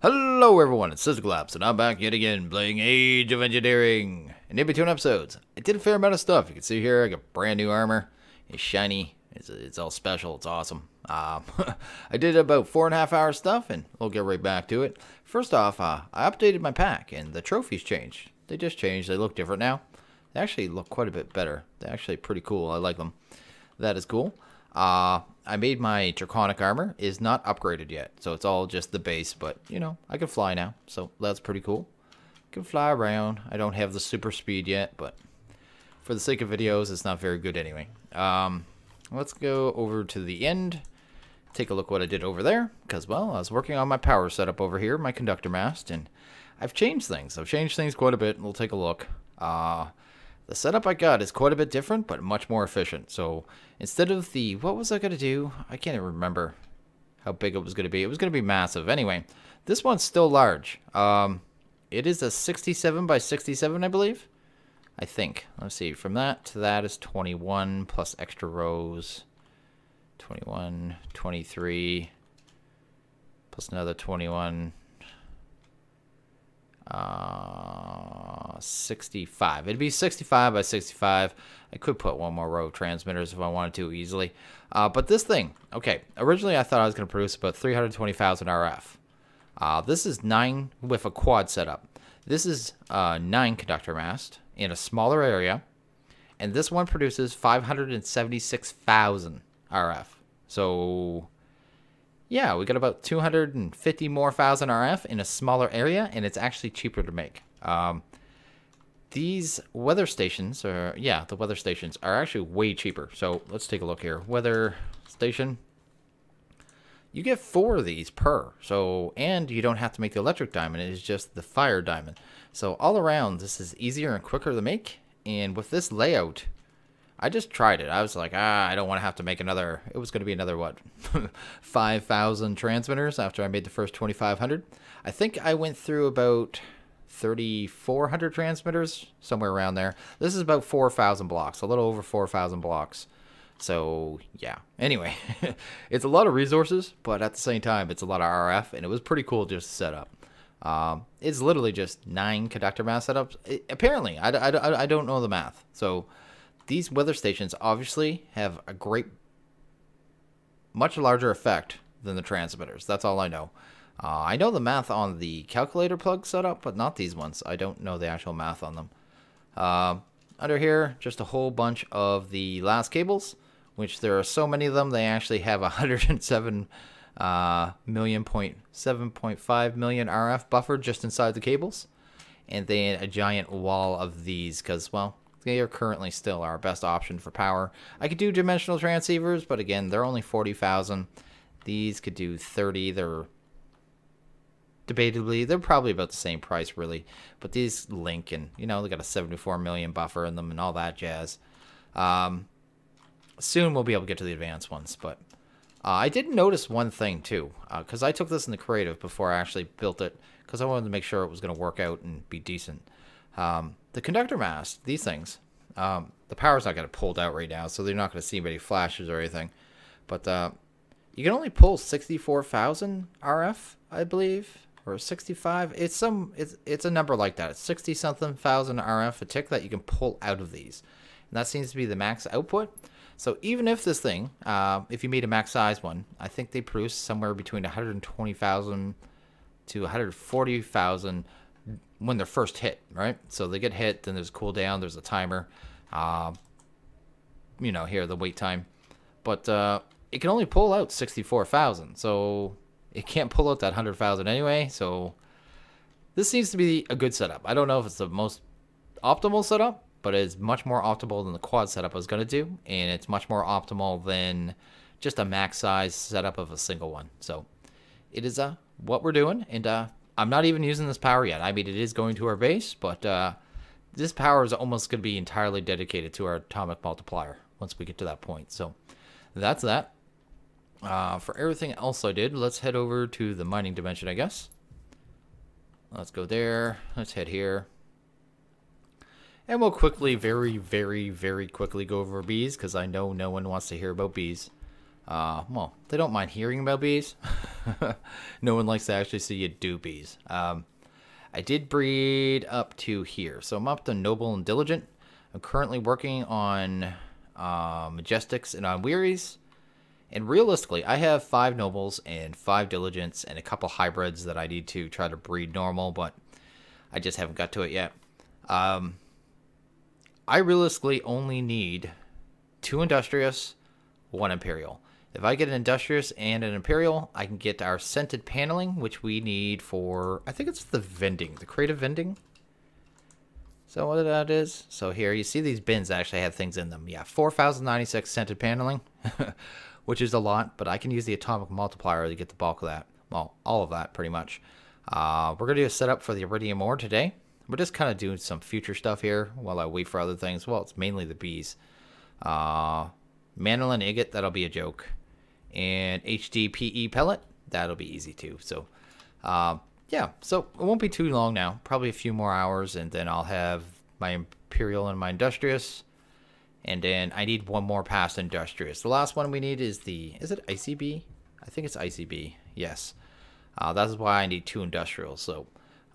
Hello everyone, it's SystemCollapse, and I'm back yet again playing Age of Engineering. And in between episodes, I did a fair amount of stuff. You can see here, I got brand new armor. It's shiny. It's all special. It's awesome. I did about 4.5 hours stuff, and we'll get right back to it. First off, I updated my pack, and the trophies changed. They just changed. They look different now. They actually look quite a bit better. They're actually pretty cool. I like them. That is cool. I made my draconic armor is not upgraded yet, so it's all just the base, but you know, I can fly now, so that's pretty cool. I can fly around. I don't have the super speed yet, but for the sake of videos, it's not very good anyway. Let's go over to the end, take a look what I did over there, because, well, I was working on my power setup over here, my conductor mast, and I've changed things. I've changed things quite a bit, and we'll take a look. The setup I got is quite a bit different, but much more efficient. So instead of the, what was I going to do? I can't even remember how big it was going to be. It was going to be massive. Anyway, this one's still large. It is a 67 by 67, I believe. I think. Let's see. From that to that is 21 plus extra rows. 21, 23, plus another 21. 65. It'd be 65 by 65. I could put one more row of transmitters if I wanted to easily. But this thing, okay, originally I thought I was going to produce about 320,000 RF. This is 9 with a quad setup. This is 9 conductor mast in a smaller area, and this one produces 576,000 RF. So yeah, we got about 250 more thousand RF in a smaller area, and it's actually cheaper to make. These weather stations, the weather stations are actually way cheaper. So let's take a look here. Weather station. You get 4 of these per. So, and you don't have to make the electric diamond. It is just the fire diamond. So all around, this is easier and quicker to make. And with this layout, I just tried it. I was like, I don't want to have to make another. It was going to be another, what, 5,000 transmitters after I made the first 2,500. I think I went through about 3,400 transmitters, somewhere around there. This is about 4,000 blocks, a little over 4,000 blocks. So, yeah. Anyway, it's a lot of resources, but at the same time, it's a lot of RF, and it was pretty cool just to set up. It's literally just 9 conductor mast setups. Apparently, I don't know the math, so these weather stations obviously have a much larger effect than the transmitters. That's all I know. I know the math on the calculator plug setup, but not these ones. I don't know the actual math on them. Under here, just a whole bunch of the last cables, which there are so many of them, they actually have 107 7.5 million RF buffer just inside the cables. And then a giant wall of these, because, well, they are currently still our best option for power. I could do dimensional transceivers, but again, they're only 40,000. These could do 30. They're debatably, they're probably about the same price, really. But these link, and you know, they got a 74 million buffer in them and all that jazz. Soon we'll be able to get to the advanced ones, but I did notice one thing too, because I took this in the creative before I actually built it, because I wanted to make sure it was going to work out and be decent. The conductor mast, these things, the power's not going to pulled out right now, so they're not going to see any flashes or anything. But you can only pull 64,000 RF, I believe, or 65. It's a number like that. It's 60 something thousand RF a tick that you can pull out of these, and that seems to be the max output. So even if this thing, if you made a max size one, I think they produce somewhere between 120,000 to 140,000 when they're first hit, right? So they get hit, then there's a cooldown, there's a timer, you know, here, the wait time. But it can only pull out 64,000, so it can't pull out that 100,000 anyway, so this seems to be a good setup. I don't know if it's the most optimal setup, but it's much more optimal than the quad setup I was going to do, and it's much more optimal than just a max size setup of a single one. So it is what we're doing, and I'm not even using this power yet. I mean, it is going to our base, but this power is almost going to be entirely dedicated to our atomic multiplier once we get to that point. So that's that. For everything else I did, let's head over to the mining dimension, I guess. Let's go there. Let's head here. And we'll quickly, very, very, very quickly go over bees, because I know no one wants to hear about bees. Well, they don't mind hearing about bees. No one likes to actually see you do bees. I did breed up to here. So I'm up to Noble and Diligent. I'm currently working on Majestics and on Wearies. And realistically, I have 5 Nobles and 5 Diligents and a couple hybrids that I need to try to breed normal, but I just haven't got to it yet. I realistically only need 2 Industrious, 1 Imperial. If I get an Industrious and an Imperial, I can get our scented paneling, which we need for, I think it's the vending, the creative vending. So what that is? So here, you see these bins actually have things in them. Yeah, 4,096 scented paneling, which is a lot, but I can use the atomic multiplier to get the bulk of that. Well, all of that, pretty much. We're going to do a setup for the Iridium ore today. We're just kind of doing some future stuff here while I wait for other things. Well, it's mainly the bees. Manolin Agate, that'll be a joke. And HDPE pellet, that'll be easy too. So, yeah, so it won't be too long now. Probably a few more hours, and then I'll have my Imperial and my Industrious. And then I need 1 more past Industrious. The last one we need is is it ICB? I think it's ICB, yes. That's why I need 2 Industrials. So,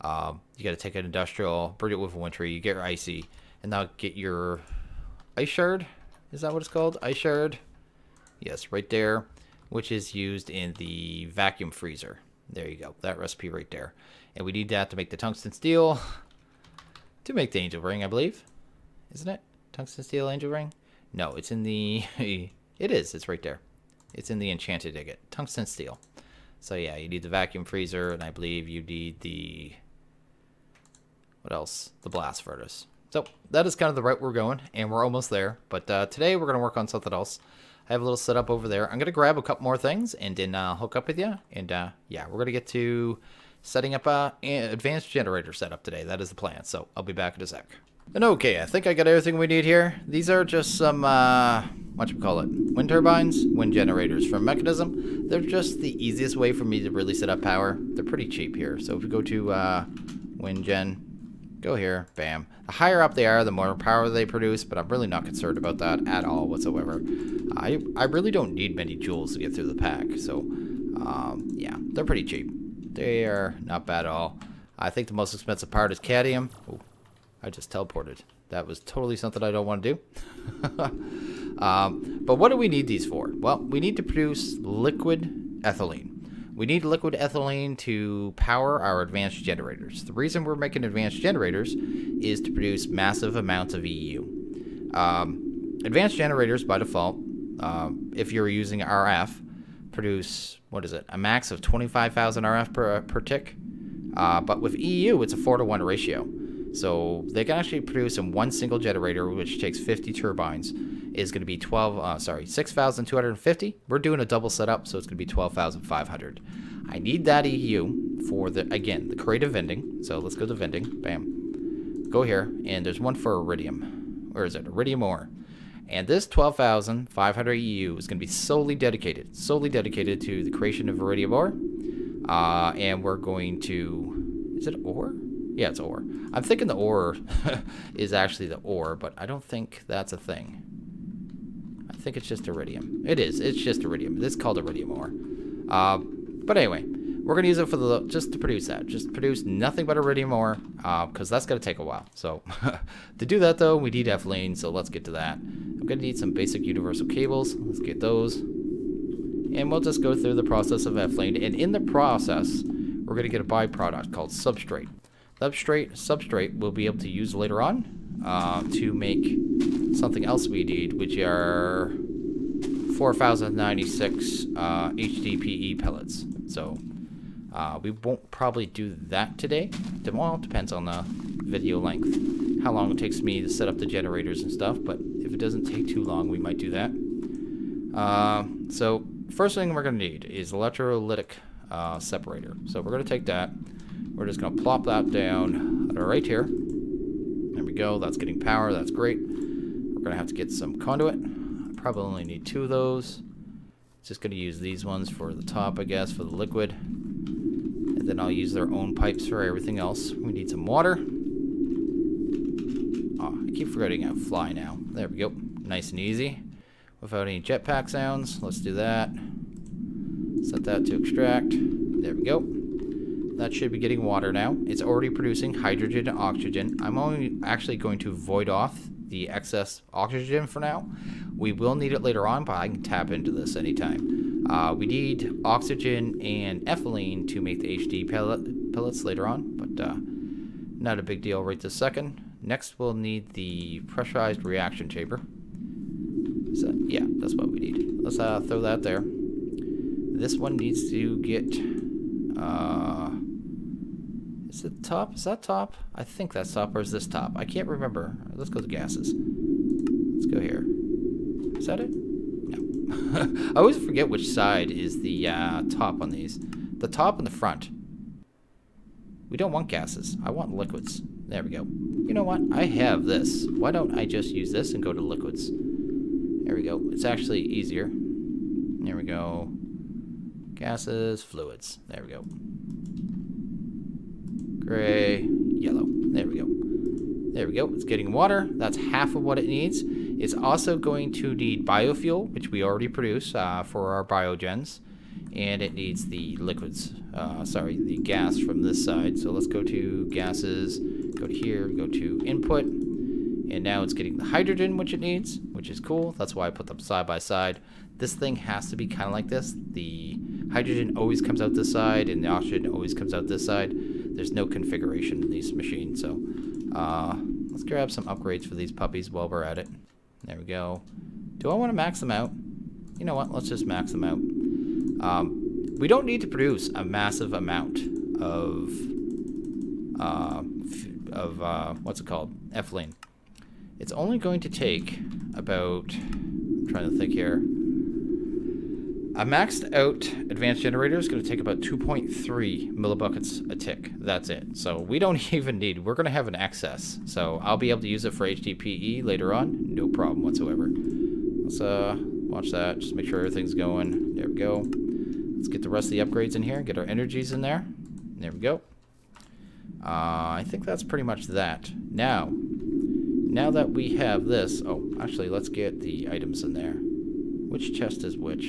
you got to take an Industrial, breed it with a Wintry, you get your Icy, and now get your Ice Shard. Is that what it's called? Ice Shard? Yes, right there, which is used in the vacuum freezer. There you go, that recipe right there. And we need that to make the tungsten steel, to make the angel ring, I believe. Isn't it? Tungsten steel angel ring? No, it's in the... it is, it's right there. It's in the enchanted agate. Tungsten steel. So yeah, you need the vacuum freezer, and I believe you need the... what else? The blast furnace. So that is kind of the route we're going, and we're almost there. But today we're going to work on something else. I have a little setup over there. I'm going to grab a couple more things and then hook up with you. And yeah, we're going to get to setting up an advanced generator setup today. That is the plan. So I'll be back in a sec. And okay, I think I got everything we need here. These are just some, wind turbines, wind generators from Mechanism. They're just the easiest way for me to really set up power. They're pretty cheap here. So if we go to wind gen, go here, bam. The higher up they are, the more power they produce, but I'm really not concerned about that at all whatsoever. I really don't need many joules to get through the pack, so yeah, they're pretty cheap. They are not bad at all. I think the most expensive part is cadmium. Oh, I just teleported. That was totally something I don't want to do. But what do we need these for? Well, we need to produce liquid ethylene. We need liquid ethylene to power our advanced generators. The reason we're making advanced generators is to produce massive amounts of EU. Advanced generators, by default, if you're using RF, produce, what is it, a max of 25,000 RF per tick. But with EU, it's a 4-to-1 ratio. So they can actually produce in one single generator, which takes 50 turbines, is going to be 6,250. We're doing a double setup, so it's going to be 12,500. I need that EU for the creative vending. So let's go to vending. Bam. Go here, and there's one for iridium. Where is it? Iridium ore. And this 12,500 EU is going to be solely dedicated to the creation of iridium ore. And we're going to, is it ore? Yeah, it's ore. I'm thinking the ore is actually the ore, but I don't think that's a thing. I think it's just iridium. It is. It's just iridium. It's called iridium ore. But anyway, we're going to use it for just to produce that. Just produce nothing but iridium ore, because that's going to take a while. So to do that, though, we need ethylene, so let's get to that. I'm going to need some basic universal cables. Let's get those. And we'll just go through the process of ethylene. And in the process, we're going to get a byproduct called substrate. Substrate we'll be able to use later on to make something else we need, which are 4,096 HDPE pellets. So we won't probably do that today. Well, it depends on the video length, how long it takes me to set up the generators and stuff, but if it doesn't take too long, we might do that. So first thing we're going to need is electrolytic separator. So we're going to take that. We're just going to plop that down right here. There we go. That's getting power. That's great. We're going to have to get some conduit. I probably only need 2 of those. Just going to use these ones for the top, I guess, for the liquid. And then I'll use their own pipes for everything else. We need some water. Oh, I keep forgetting how to fly now. There we go. Nice and easy. without any jetpack sounds. Let's do that. Set that to extract. There we go. That should be getting water now. It's already producing hydrogen and oxygen. I'm only actually going to void off the excess oxygen for now. We will need it later on, but I can tap into this anytime. We need oxygen and ethylene to make the HD pellets later on, but not a big deal right this second. Next, we'll need the pressurized reaction chamber. So, yeah, that's what we need. Let's throw that there. This one needs to get... is it top? Is that top? I think that's top, or is this top? I can't remember. Let's go to gases. Let's go here. Is that it? No. I always forget which side is the top on these. The top and the front. We don't want gases. I want liquids. There we go. You know what? I have this. Why don't I just use this and go to liquids? There we go. It's actually easier. There we go. Gases, fluids. There we go. Gray, yellow. There we go. There we go. It's getting water. That's half of what it needs. It's also going to need biofuel, which we already produce for our biogens. And it needs the liquids. The gas from this side. So let's go to gases. Go to here. Go to input. And now it's getting the hydrogen, which it needs, which is cool. That's why I put them side by side. This thing has to be kind of like this. The hydrogen always comes out this side, and the oxygen always comes out this side. There's no configuration in these machines. So let's grab some upgrades for these puppies while we're at it. There we go. Do I want to max them out? You know what? Let's just max them out. We don't need to produce a massive amount of what's it called? Ethylene. It's only going to take about, I'm trying to think here, a maxed out advanced generator is going to take about 2.3 millibuckets a tick. That's it. So we don't even need, we're going to have an excess. So I'll be able to use it for HDPE later on. No problem whatsoever. Let's watch that. Just make sure everything's going. There we go. Let's get the rest of the upgrades in here. Get our energies in there. There we go. I think that's pretty much that. Now that we have this, oh, actually, let's get the items in there. Which chest is which?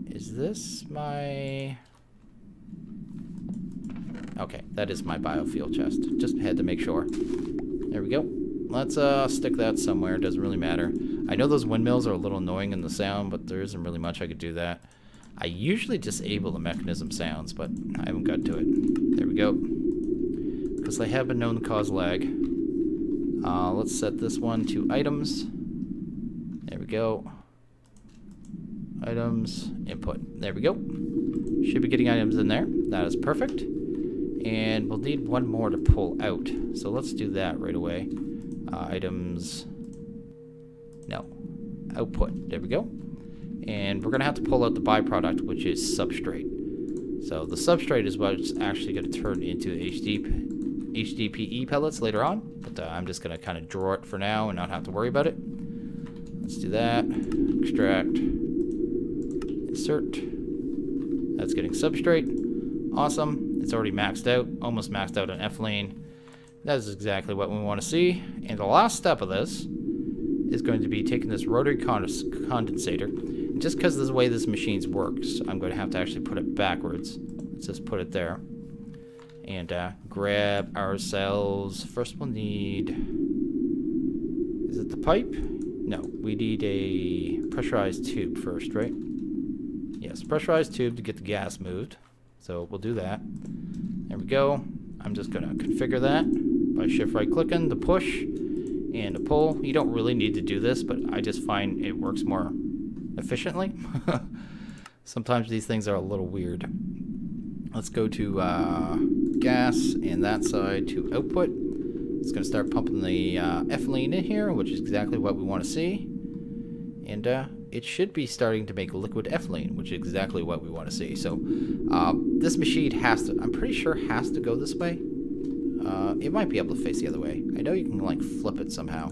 Is this my... Okay, that is my biofuel chest. Just had to make sure. There we go. Let's stick that somewhere. It doesn't really matter. I know those windmills are a little annoying in the sound, but there isn't really much I could do that. I usually disable the mechanism sounds, but I haven't got to it. There we go. Because they have been known to cause lag. Let's set this one to items. There we go. Items, input. There we go. Should be getting items in there. That is perfect. And we'll need one more to pull out. So let's do that right away. Items. No. Output. There we go. And we're going to have to pull out the byproduct, which is substrate. So the substrate is what's actually going to turn into HDPE pellets later on. But I'm just going to kind of draw it for now and not have to worry about it. Let's do that. Extract. Insert. That's getting substrate. Awesome. It's already maxed out. Almost maxed out on ethylene. That is exactly what we want to see. And the last step of this is going to be taking this rotary condensator. And just because of the way this machine works, I'm going to have to actually put it backwards. Let's just put it there. And grab ourselves. First we'll need... Is it the pipe? No, we need a pressurized tube first, right? Yes, pressurized tube to get the gas moved. So we'll do that. There we go. I'm just going to configure that by shift right clicking to push and to pull. You don't really need to do this, but I just find it works more efficiently. Sometimes these things are a little weird. Let's go to gas and that side to output. It's going to start pumping the ethylene in here, which is exactly what we want to see. And it should be starting to make liquid ethylene, which is exactly what we want to see. So this machine has to, I'm pretty sure has to go this way. It might be able to face the other way. I know you can like flip it somehow.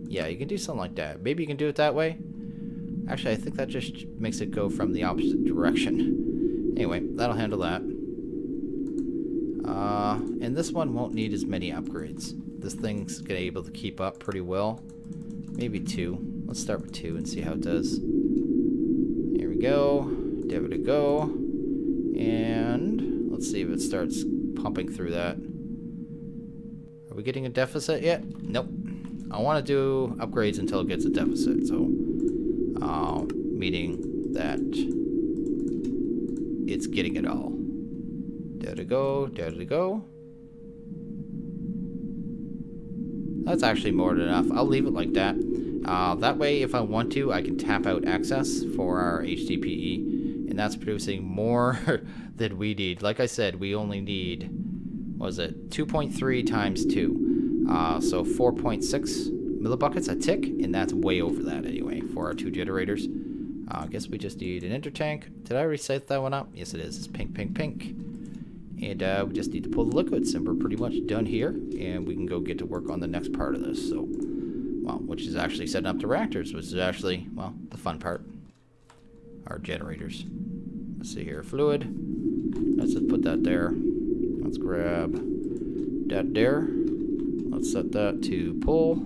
Yeah, you can do something like that. Maybe you can do it that way. Actually, I think that just makes it go from the opposite direction. Anyway, that'll handle that. And this one won't need as many upgrades. This thing's able to keep up pretty well. Maybe 2. Let's start with 2 and see how it does. Here we go. Give it a go. And let's see if it starts pumping through that. Are we getting a deficit yet? Nope. I want to do upgrades until it gets a deficit. So, meaning that it's getting it all. There to go. There to go. That's actually more than enough. I'll leave it like that. That way, if I want to, I can tap out access for our HDPE, and that's producing more than we need. Like I said, we only need, what was it, 2.3 times 2. So 4.6 millibuckets a tick, and that's way over that anyway for our 2 generators. I guess we just need an intertank. Did I already set that one up? Yes, it is. It's pink, pink, pink. And we just need to pull the liquids, and we're pretty much done here. And we can go get to work on the next part of this. So, well, which is actually setting up the reactors, which is actually, well, the fun part. Our generators. Let's see here, fluid. Let's just put that there. Let's grab that there. Let's set that to pull.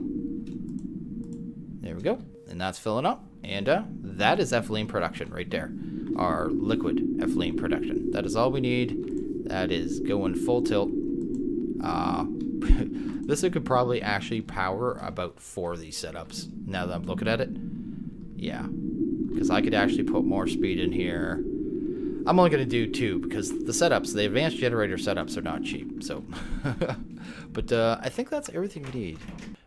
There we go. And that's filling up. And that is ethylene production right there. Our liquid ethylene production. That is all we need. That is going full tilt. This could probably actually power about 4 of these setups. Now that I'm looking at it. Yeah. Because I could actually put more speed in here. I'm only going to do 2 because the setups, the advanced generator setups are not cheap. So, but I think that's everything we need.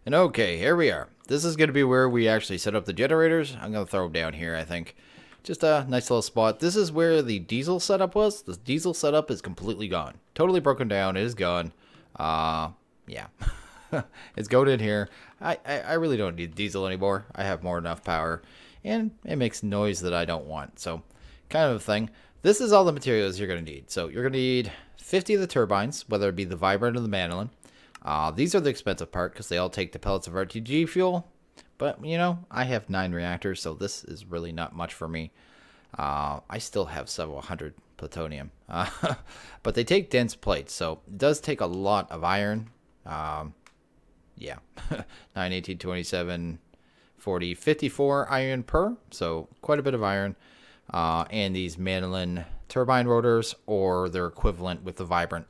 And okay, here we are. This is going to be where we actually set up the generators. I'm going to throw them down here, I think. Just a nice little spot. This is where the diesel setup was. The diesel setup is completely gone. Totally broken down. It is gone. Yeah. It's going in here. I really don't need diesel anymore. I have more than enough power. And it makes noise that I don't want. So, kind of a thing. This is all the materials you're going to need. So, you're going to need 50 of the turbines, whether it be the vibrant or the mandolin. These are the expensive part because they all take the pellets of RTG fuel. But, you know, I have 9 reactors, so this is really not much for me. I still have several hundred plutonium. But they take dense plates, so it does take a lot of iron. Yeah. 9, 18, 27, 40, 54 iron per. So quite a bit of iron. And these mandolin turbine rotors, or their equivalent with the vibrant.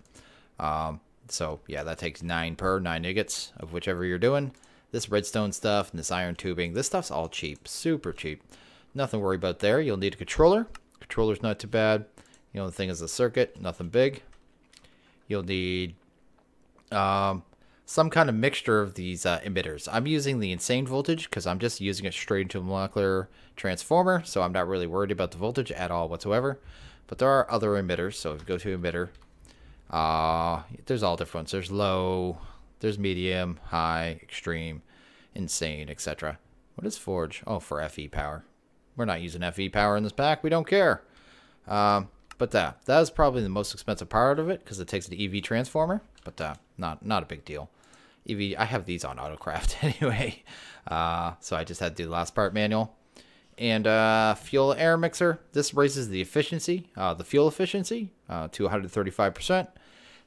So, yeah, that takes 9 per, 9 ingots of whichever you're doing. This redstone stuff and this iron tubing, this stuff's all cheap, super cheap. Nothing to worry about there. You'll need a controller. Controller's not too bad. The only thing is the circuit, nothing big. You'll need some kind of mixture of these emitters. I'm using the insane voltage because I'm just using it straight into a molecular transformer, so I'm not really worried about the voltage at all whatsoever. But there are other emitters, so if you go to emitter, there's all different ones. There's low, there's medium, high, extreme, insane, etc. What is forge? Oh, for FE power. We're not using FE power in this pack. We don't care. But that is probably the most expensive part of it because it takes an EV transformer. But not a big deal. EV, I have these on Autocraft anyway. So I just had to do the last part manual. And fuel air mixer. This raises the efficiency, the fuel efficiency to 135%.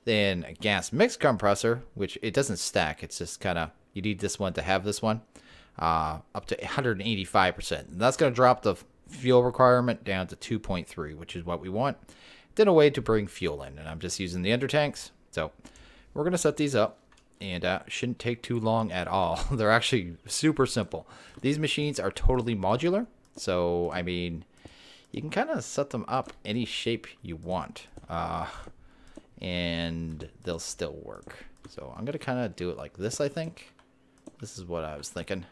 Then a gas mix compressor, which it doesn't stack. It's just kind of, you need this one to have this one, up to 185%. And that's going to drop the fuel requirement down to 2.3, which is what we want. Then a way to bring fuel in. And I'm just using the undertanks. So we're going to set these up. And shouldn't take too long at all. They're actually super simple. These machines are totally modular. So, I mean, you can kind of set them up any shape you want. And they'll still work. So I'm going to kind of do it like this, I think. This is what I was thinking.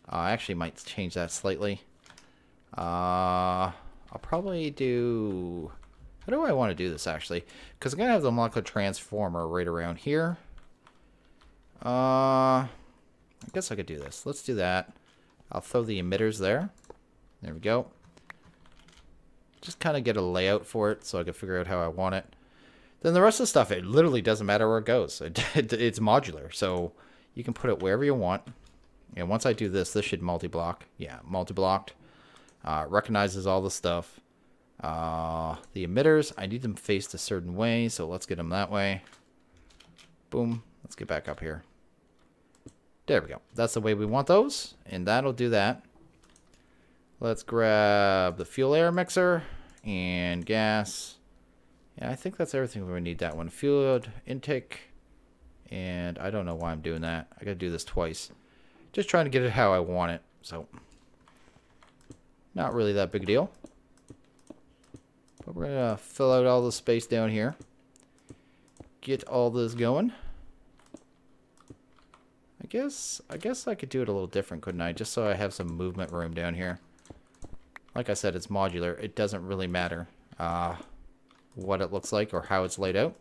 I actually might change that slightly. I'll probably do... How do I want to do this, actually? Because I'm going to have the molecular transformer right around here. I guess I could do this. Let's do that. I'll throw the emitters there. There we go. Just kind of get a layout for it so I can figure out how I want it. Then the rest of the stuff, it literally doesn't matter where it goes. It's modular, so you can put it wherever you want. And once I do this, this should multi-block. Yeah, multi-blocked. Recognizes all the stuff. The emitters, I need them faced a certain way, so let's get them that way. Boom. Let's get back up here. There we go. That's the way we want those, and that'll do that. Let's grab the fuel air mixer and gas. Yeah, I think that's everything we need that one. Fuel intake, and I don't know why I'm doing that. I gotta do this twice. Just trying to get it how I want it, so not really that big a deal. But we're gonna fill out all the space down here. Get all this going. I guess I could do it a little different, couldn't I? Just so I have some movement room down here. Like I said, it's modular. It doesn't really matter what it looks like or how it's laid out,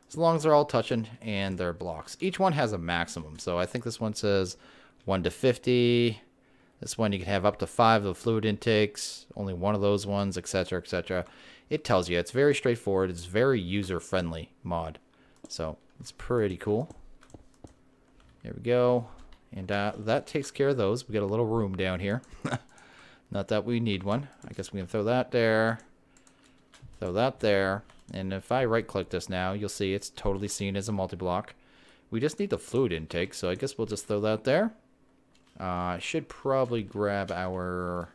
as long as they're all touching and they're blocks. Each one has a maximum, so I think this one says 1 to 50. This one you can have up to 5 of the fluid intakes, only one of those ones, etc., etc. It tells you. It's very straightforward. It's very user-friendly mod, so it's pretty cool. There we go, and that takes care of those. We got a little room down here. Not that we need one. I guess we can throw that there, throw that there, and if I right-click this now, you'll see it's totally seen as a multi-block. We just need the fluid intake, so I guess we'll just throw that there. I should probably grab our,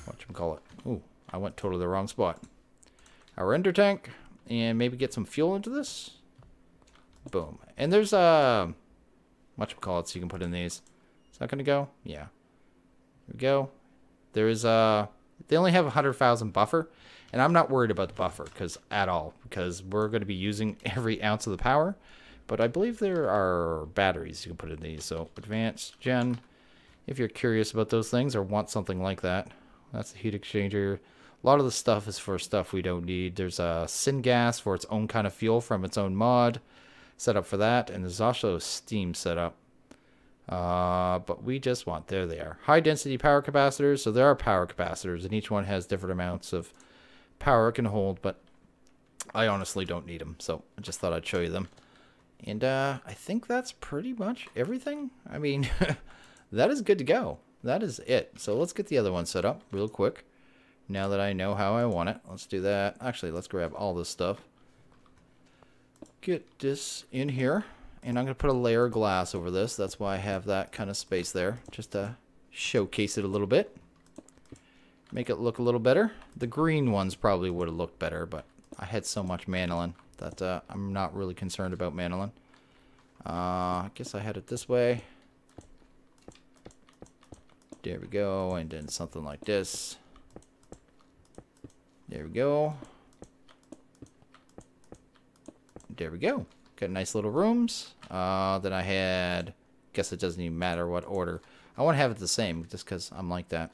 whatchamacallit. Ooh, I went totally the wrong spot. Our ender tank, and maybe get some fuel into this. Boom. And there's whatchamacallit, so you can put in these. Is that gonna go? Yeah. There we go. There's they only have 100,000 buffer, and I'm not worried about the buffer at all, because we're going to be using every ounce of the power. But I believe there are batteries you can put in these. So advanced gen, if you're curious about those things or want something like that. That's the heat exchanger. A lot of the stuff is for stuff we don't need. There's a syngas for its own kind of fuel from its own mod set up for that, and there's also a steam setup. But we just want, there they are, high density power capacitors. So there are power capacitors, and each one has different amounts of power it can hold, but I honestly don't need them, so I just thought I'd show you them. And I think that's pretty much everything. I mean, that is good to go. That is it. So let's get the other one set up real quick. Now that I know how I want it, let's do that. Actually, let's grab all this stuff. Get this in here. And I'm going to put a layer of glass over this. That's why I have that kind of space there, just to showcase it a little bit. Make it look a little better. The green ones probably would have looked better, but I had so much manolin that I'm not really concerned about manolin. I guess I had it this way. There we go. And then something like this. There we go. There we go. Got nice little rooms. Then I had, guess it doesn't even matter what order. I want to have it the same just because I'm like that.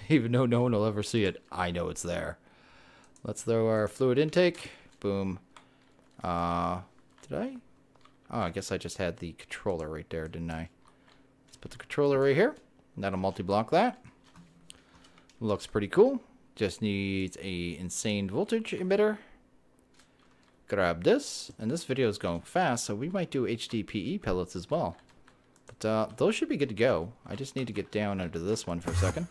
Even though no one will ever see it, I know it's there. Let's throw our fluid intake. Boom. Did I? Oh, I guess I just had the controller right there, didn't I? Let's put the controller right here. And that'll multi-block that. Looks pretty cool. Just needs a insane voltage emitter. Grab this, and this video is going fast, so we might do HDPE pellets as well. But those should be good to go. I just need to get down under this one for a second,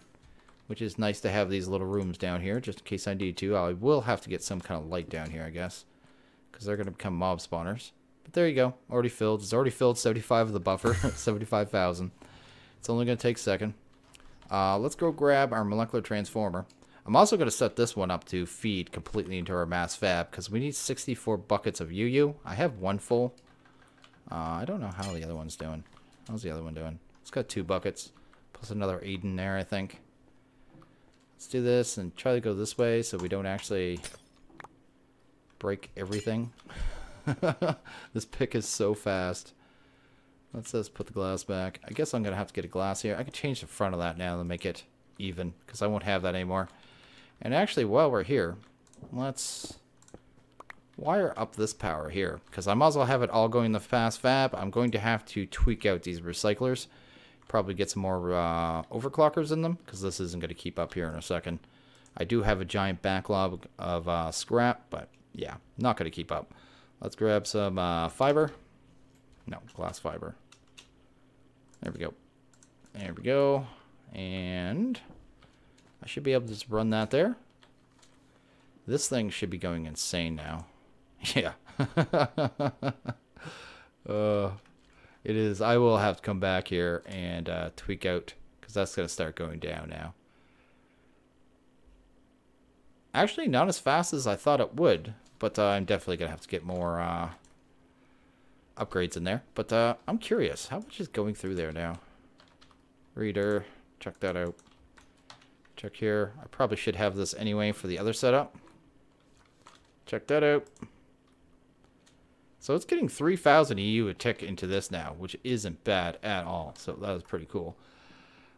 which is nice to have these little rooms down here, just in case I need to. I will have to get some kind of light down here, I guess, because they're going to become mob spawners. But there you go, already filled. It's already filled 75 of the buffer, 75,000. It's only going to take a second. Let's go grab our molecular transformer. I'm also going to set this one up to feed completely into our mass fab, because we need 64 buckets of UU. I have one full. I don't know how the other one's doing. How's the other one doing? It's got 2 buckets, plus another 8 in there, I think. Let's do this and try to go this way so we don't actually break everything. This pick is so fast. Let's just put the glass back. I guess I'm going to have to get a glass here. I can change the front of that now to make it even, because I won't have that anymore. And actually, while we're here, let's wire up this power here, because I might as well have it all going in the fast fab. I'm going to have to tweak out these recyclers. Probably get some more overclockers in them, because this isn't going to keep up here in a second. I do have a giant backlog of scrap, but yeah, not going to keep up. Let's grab some fiber. No, glass fiber. There we go. There we go. And I should be able to just run that there. This thing should be going insane now. Yeah. It is. I will have to come back here and tweak out, because that's going to start going down now. Actually, not as fast as I thought it would, but I'm definitely going to have to get more upgrades in there. But I'm curious, how much is going through there now? Reader, check that out. Check here. I probably should have this anyway for the other setup. Check that out. So it's getting 3,000 EU a tick into this now, which isn't bad at all. So that was pretty cool.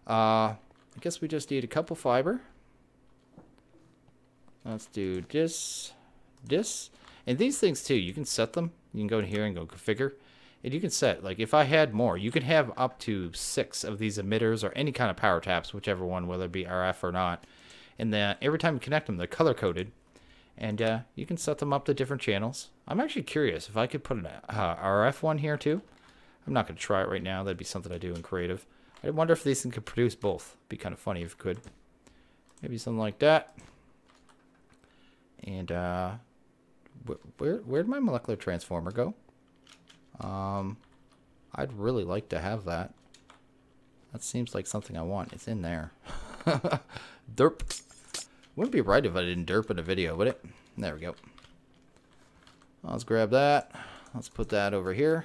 I guess we just need a couple fiber. Let's do this. And these things too, you can set them. You can go in here and go configure. And you can set, like if I had more, you can have up to 6 of these emitters or any kind of power taps, whichever one, whether it be RF or not. And then every time you connect them, they're color coded. And you can set them up to different channels. I'm actually curious if I could put an RF one here too. I'm not going to try it right now. That'd be something I do in creative. I wonder if these things could produce both. It'd be kind of funny if it could. Maybe something like that. And where'd my molecular transformer go? I'd really like to have that. That seems like something I want. It's in there. Derp. Wouldn't be right if I didn't derp in a video, would it? There we go. Let's grab that. Let's put that over here.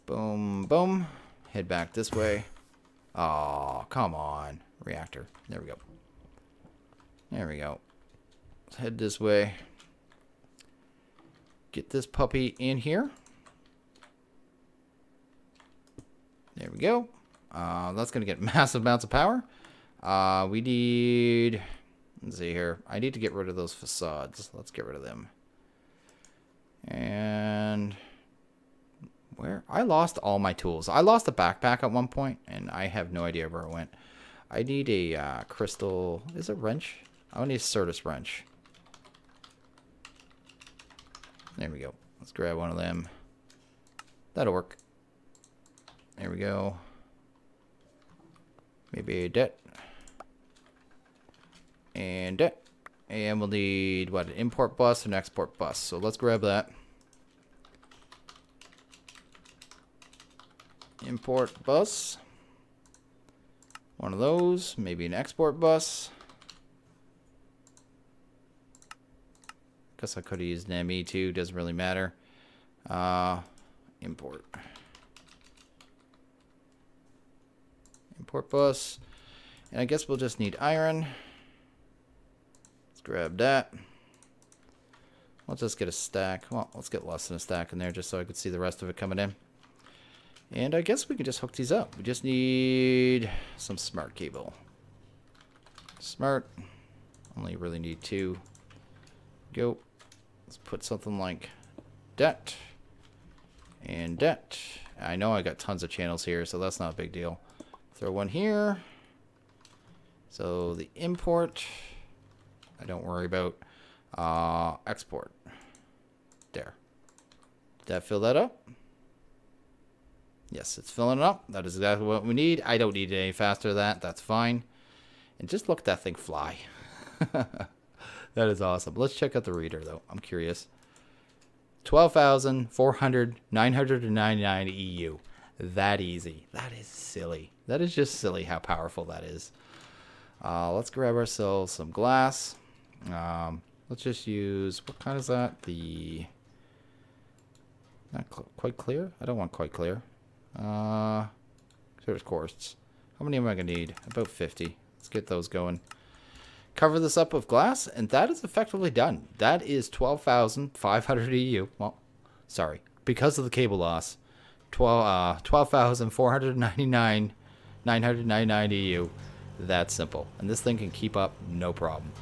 Boom, boom. Head back this way. Oh, come on. Reactor. There we go. There we go. Let's head this way. Get this puppy in here. There we go. That's going to get massive amounts of power. We need... Let's see here. I need to get rid of those facades. Let's get rid of them. And... where? I lost all my tools. I lost a backpack at one point, and I have no idea where it went. I need a crystal... Is it wrench? I need a Certus wrench. There we go. Let's grab one of them. That'll work. There we go. Maybe a det. And det. And we'll need, what, an import bus and an export bus. So let's grab that. Import bus. One of those. Maybe an export bus. Guess I could have used an ME too. Doesn't really matter. Import. Import bus. And I guess we'll just need iron. Let's grab that. Let's just get a stack. Well, let's get less than a stack in there just so I could see the rest of it coming in. And I guess we can just hook these up. We just need some smart cable. Smart. Only really need 2. Go. Let's put something like that. And that. I know I got tons of channels here, so that's not a big deal. Throw one here. So the import, I don't worry about. Export. There. Did that fill that up? Yes, it's filling it up. That is exactly what we need. I don't need it any faster than that. That's fine. And just look at that thing fly. That is awesome. Let's check out the reader, though. I'm curious. 12,999 EU. That easy. That is silly. That is just silly how powerful that is. Let's grab ourselves some glass. Let's just use... What kind is that? The... Not quite clear? I don't want quite clear. There's quartz. How many am I going to need? About 50. Let's get those going. Cover this up with glass, and that is effectively done. That is 12,500 EU. Well, sorry. Because of the cable loss. 12,499, 999 EU. That's simple. And this thing can keep up no problem.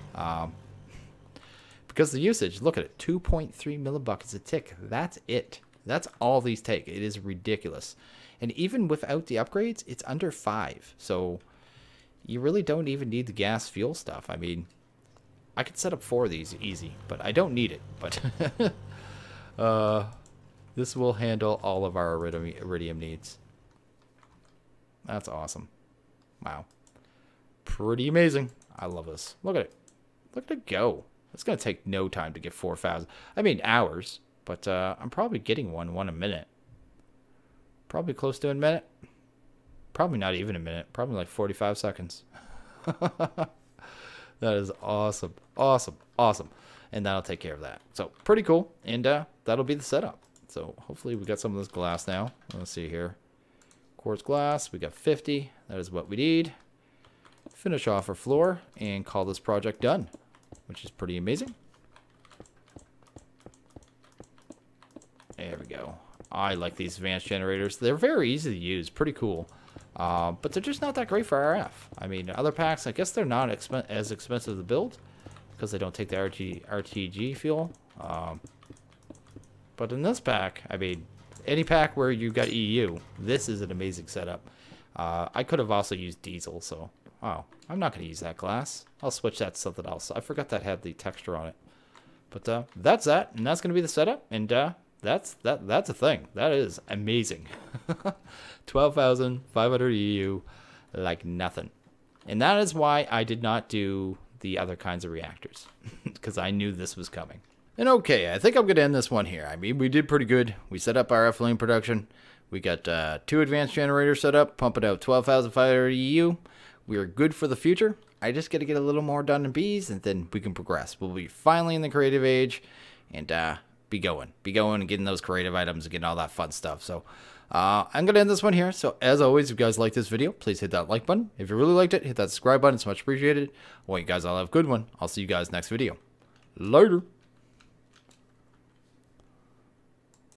Because the usage, look at it. 2.3 millibuckets a tick. That's it. That's all these take. It is ridiculous. And even without the upgrades, it's under 5. So... you really don't even need the gas fuel stuff. I mean, I could set up 4 of these easy, but I don't need it. But this will handle all of our iridium needs. That's awesome. Wow. Pretty amazing. I love this. Look at it. Look at it go. It's going to take no time to get 4,000. I mean, hours, but I'm probably getting one a minute. Probably close to a minute. Probably not even a minute. Probably like 45 seconds. That is awesome. Awesome. Awesome. And that'll take care of that. So pretty cool. And that'll be the setup. So hopefully we got some of this glass now. Let's see here. Quartz glass. We got 50. That is what we need. Finish off our floor and call this project done, which is pretty amazing. There we go. I like these advanced generators. They're very easy to use. Pretty cool. But they're just not that great for RF. I mean, other packs, I guess they're not as expensive to build because they don't take the RTG fuel. But in this pack, I mean, any pack where you got EU, this is an amazing setup. I could have also used diesel, so oh, I'm not going to use that glass. I'll switch that to something else. I forgot that had the texture on it. But that's that, and that's going to be the setup, and that's a thing. That is amazing. 12,500 EU, like nothing. And that is why I did not do the other kinds of reactors, because I knew this was coming. And okay, I think I'm going to end this one here. I mean, we did pretty good. We set up our ethylene production. We got 2 advanced generators set up, pumping out 12,500 EU. We are good for the future. I just got to get a little more done in bees, and then we can progress. We'll be finally in the creative age, and be going and getting those creative items and getting all that fun stuff. So I'm going to end this one here. So as always, if you guys like this video, please hit that like button. If you really liked it, hit that subscribe button. It's much appreciated. I want you guys all have a good one. I'll see you guys next video. Later.